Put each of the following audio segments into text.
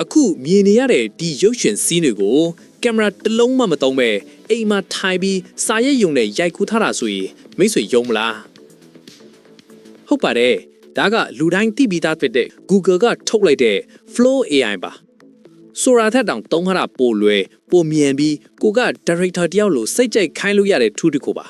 အခုမြင်နေရတဲ့ဒီရုပ်ရှင်စီးတွေကိုကင်မရာတစ်လုံးမှမသုံးပဲအိမ်မှာထိုင်ပြီးစာရွက်ယုံနဲ့ရိုက်ကူးထားတာဆိုရင်မိတ်ဆွေယုံမလားဟုတ်ပါတယ်ဒါကလူတိုင်းသိပြီးသားဖြစ်တဲ့ Google ကထုတ်လိုက်တဲ့ Flow AI ပါဆိုတာထက်တောင်သုံးခါပိုလွယ်ပိုမြန်ပြီးကိုက director တယောက်လိုစိတ်ကြိုက်ခိုင်းလို့ရတဲ့ tool တစ်ခုပါ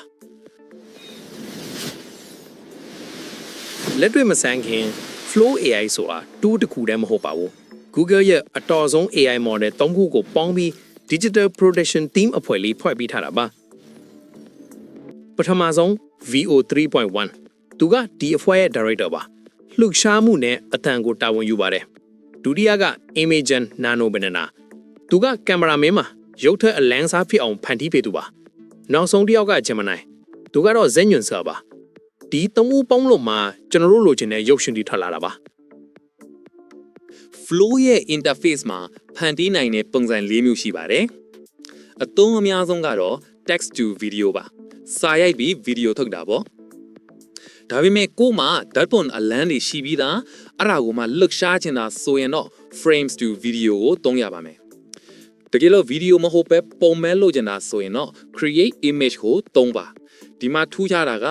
လက်တွေ့မဆန်းခင် Flow AI ဆိုတာ tool တစ်ခုတည်းမဟုတ်ပါဘူး Google ရဲ့အတော်ဆုံး AI model 3ခုကိုပေါင်းပြီး Digital Production Team အဖွဲ့လေးဖွဲ့ပေးထားတာပါပထမဆုံး VO 3.1 သူကဒီအဖွဲ့ရဲ့ director ပါလှုပ်ရှားမှုနဲ့အတန်ကိုတာဝန်ယူပါတယ်ဒုတိယက Imagen Nano Banana သူကကင်မရာမင်းမှာရုပ်ထက်အလန်းစားဖြစ်အောင်ဖန်တီးပေးသူပါနောက်ဆုံးတစ်ယောက်က Gemini သူကတော့ Zenunsa ပါဒီသုံးခုပေါင်းလို့မှကျွန်တော်တို့လိုချင်တဲ့ရုပ်ရှင်တွေထွက်လာတာပါ Flow ရဲ့ interface မှာဖန်တီးနိုင်တဲ့ပုံစံ၄မျိုးရှိပါတယ်အသုံးအများဆုံးကတော့ text to video ပါစာရိုက်ပြီး video ထုတ်တာပေါ့ဒါပေမဲ့ကို့မှာဓာတ်ပုံအလန်းတွေရှိပြီးသားအဲ့ဒါကိုမှလှုပ်ရှားချင်တာဆိုရင်တော့ frames to video ကိုသုံးရပါမယ်တကယ်လို့ video မဟုတ်ပဲပုံမဲလို့ချင်တာဆိုရင်တော့ create image ကိုသုံးပါဒီမှာထူးခြားတာက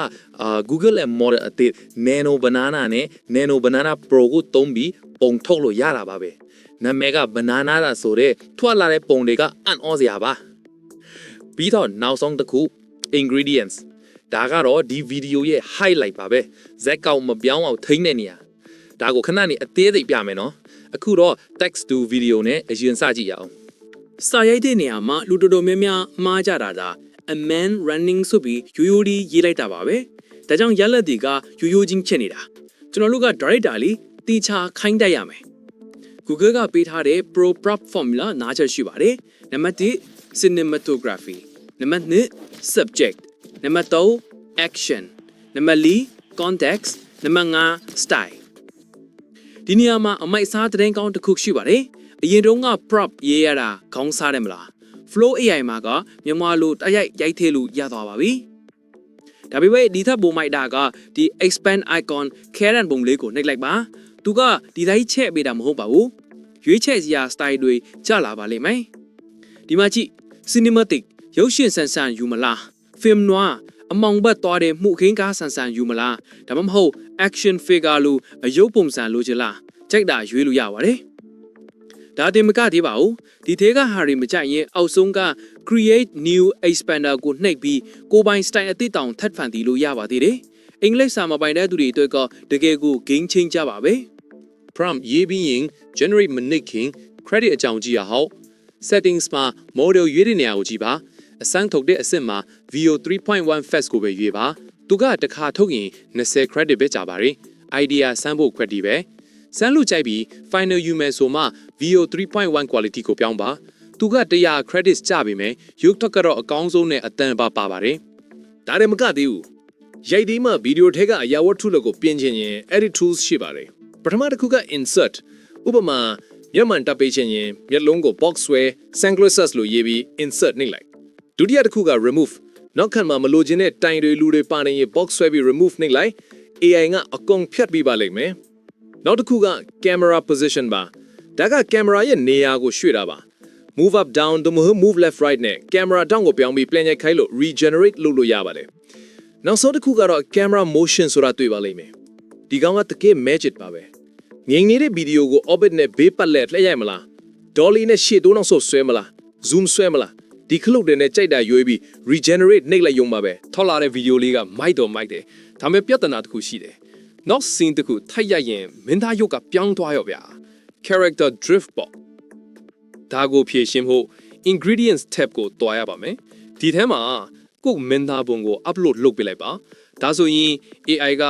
Google ရဲ့ model အသစ် Nano Banana နဲ့ Nano Banana Pro ကိုသုံးပြီးပုံထုတ်လို့ရတာပါပဲနာမည်က Banana တာဆိုတဲ့ထွက်လာတဲ့ပုံတွေကအံ့ဩစရာပါပြီးတော့နောက်ဆုံးတစ်ခု ingredients ဒါကတော့ဒီ video ရဲ့ highlight ပါပဲဇက်ကောင်မပြောင်းအောင်ထိန်းတဲ့နေရာဒါကိုခဏနေအသေးစိတ်ပြမယ်နော်အခုတော့ text to video နဲ့အရင်စကြည့်ရအောင် စာရိုက်တဲ့နေရာမှာလူတော်တော်များများမှားကြတာဒါ a man running ဆိုပြီးရိုးရိုးလေးရေးလိုက်တာပါပဲဒါကြောင့်ရလက်တွေကရိုးရိုးချင်းဖြစ်နေတာကျွန်တော်တို့က director လေးတီချာခိုင်းတတ်ရမယ် Google ကပေးထားတဲ့ Pro Prop Formula နားချက်ရှိပါတယ်နံပါတ်1 cinematography နံပါတ်2 subject နံပါတ်3 action နံပါတ်4 context နံပါတ်5 style ဒီနေရာမှာအမိုက်စားတဲ့ကောင်းတစ်ခုရှိပါတယ်အရင်တုန်းက prop ရေးရတာခေါင်းစားတယ်မလား Flow AI မှာကမြန်မာလိုတရိုက်ရိုက်ထည့်လို့ရသွားပါပြီဒါပေမဲ့ဒီထက်ပိုမိုက်တာကဒီ expand icon caron ပုံလေးကိုနှိပ်လိုက်ပါသူကဒီတိုင်းချက်ပေးတာမဟုတ်ပါဘူးရွေးချက်စရာ style တွေကြလာပါလိမ့်မယ်ဒီမှာကြည့် cinematic ရုပ်ရှင်ဆန်ဆန်ယူမလား film noir အမောင်ဘက်သွားတဲ့မှုခင်းကားဆန်ဆန်ယူမလားဒါမှမဟုတ် action figure လိုအယုတ်ပုံစံလိုချင်လားကြိုက်တာရွေးလို့ရပါတယ်ဒါတင်မကသေးပါဘူးဒီထဲကဟာတွေမကြိုက်ရင်အောက်ဆုံးက create new expander ကိုနှိပ်ပြီးကိုပိုင် style အသစ်တောင်ထပ်ဖန်တီးလို့ရပါသေးတယ်အင်္ဂလိပ်စာမပိုင်တဲ့သူတွေအတွက်ကတကယ်ကို game change ကြပါပဲ prompt ရေးပြီးရင် generate မနစ်ခင် credit အကြောင်းကြည့်ရအောင် settings မှာ model ရွေးတဲ့နေရာကိုကြည့်ပါအစမ်းထုတ်တဲ့အဆင့်မှာ VO 3.1 fast ကိုပဲရွေးပါသူကတစ်ခါထုတ်ရင်20 credit ပဲကြာပါရင် idea စမ်းဖို့ credit ပဲစမ်းလို့ကြိုက်ပြီး final ယူမယ်ဆိုမှ VO 3.1 quality ကိုပြောင်းပါသူက100 credits ကြပြီမယ်ရုပ်ထွက်ကတော့အကောင်းဆုံးနဲ့အတန်ပါပါတယ်ဒါလည်းမကသေးဘူးရိုက်သေးမှဗီဒီယိုထဲကအရာဝတ္ထုလက်ကိုပြင်ချင်ရင် edit tools ရှိပါတယ်ပထမတစ်ခုက insert ဥပမာမျက်မှန်တပ်ပေးချင်ရင်မျက်လုံးကို box ဆွဲ sunglasses လို့ရေးပြီး insert နှိပ်လိုက်ဒုတိယတစ်ခုက remove နောက်ခံမှာမလိုချင်တဲ့တိုင်တွေလူတွေပါနေရင် box ဆွဲပြီး remove နှိပ်လိုက် AI ကအကုန်ဖြတ်ပြီးပါလိမ့်မယ်နောက်တစ်ခုက camera position ပါဒါက camera ရဲ့နေရာကိုရွှေ့တာပါ move up down သို့မဟုတ် move left right နဲ့ camera down ကိုပြောင်းပြီးပြန်ရိုက်ခိုင်းလို့ regenerate လုပ်လို့ရပါတယ်နောက်ဆုံးတစ်ခုကတော့ camera motion ဆိုတာတွေ့ပါလိမ့်မယ်ဒီကောင်ကတကယ် magic ပါပဲငြိမ်နေတဲ့ဗီဒီယိုကို orbit နဲ့ဘေးပတ်လက်လှည့်ရိုက်မလား dolly နဲ့ရှေ့တိုးနောက်ဆုတ်ဆွဲမလား zoom ဆွဲမလားဒီခလုတ်တွေနဲ့ကြိုက်တာရွေးပြီး regenerate နှိပ်လိုက်ရုံပါပဲထောက်လာတဲ့ဗီဒီယိုလေးကမိုက်တော့မိုက်တယ်ဒါပေမဲ့ပြဿနာတစ်ခုရှိတယ်နောက် scene တစ်ခုထိုက်ရရင်မင်းသားရုပ်ကပြောင်းသွားရောဗျာ character drift ပေါ့ဒါကိုဖြည့်ရှင်းဖို့ ingredients tab ကိုတွားရပါမယ်ဒီထဲမှာကိုယ့်မင်းသားပုံကို upload လုပ်ပေးလိုက်ပါဒါဆိုရင် AI က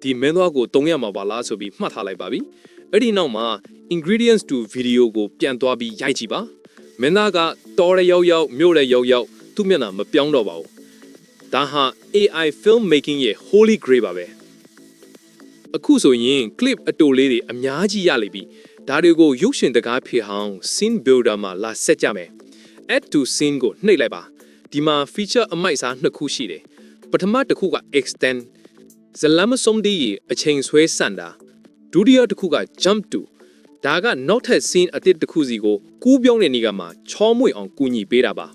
ဒီမင်းသားကိုတုံးရမှာပါလားဆိုပြီးမှတ်ထားလိုက်ပါပြီအဲ့ဒီနောက်မှာ ingredients to video ကိုပြန်သွားပြီးရိုက်ကြည့်ပါမင်းသားကတော်ရရောက်မြို့ရရောက်သူ့မျက်နှာမပြောင်းတော့ပါဘူးဒါဟာ AI film making ရဲ့ holy grail ပါပဲအခုဆိုရင် clip အတူလေးတွေအများကြီးရလိမ့်ပြီဒါတွေကိုရုပ်ရှင်တကားဖြစ်အောင် scene builder မှာလာဆက်ကြမယ် add to scene ကိုနှိပ်လိုက်ပါဒီမှာ feature အမိုက်စား2ခုရှိတယ်ပထမတစ်ခုက extend ဇလမ်းမဆုံးဒီအချိန်ဆွဲဆန်တာဒုတိယတစ်ခုက jump to ဒါကနောက်ထပ် scene အသစ်တစ်ခုစီကိုကူးပြောင်းတဲ့နေကမှာချောမွေ့အောင်ကူညီပေးတာပါ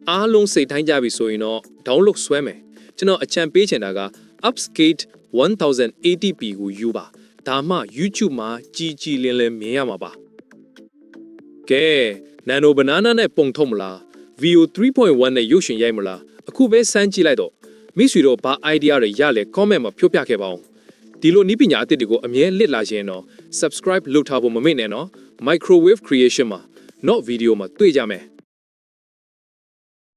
အားလုံးစိတ်တိုင်းကြပြီဆိုရင်တော့ download ဆွဲမယ်ကျွန်တော်အကြံပေးချင်တာက upskate 1080p ကိုယူပါဒါမှ YouTube မှာကြီးကြီးလင်းလင်းမြင်ရမှာပါကဲ Nano Banana နဲ့ပုံထုတ်မလား VO 3.1 နဲ့ရုပ်ရှင်ရိုက်မလားအခုပဲစမ်းကြည့်လိုက်တော့မိတ်ဆွေတို့ဘာ idea တွေရလဲ comment မှာဖြိုးပြခဲ့ပါဦးဒီလိုနည်းပညာအသစ်တွေကိုအမြဲလစ်လာရင်တော့ subscribe လုပ်ထားဖို့မမေ့နဲ့နော် microwave creation မှာ not video မှာတွေ့ကြမယ်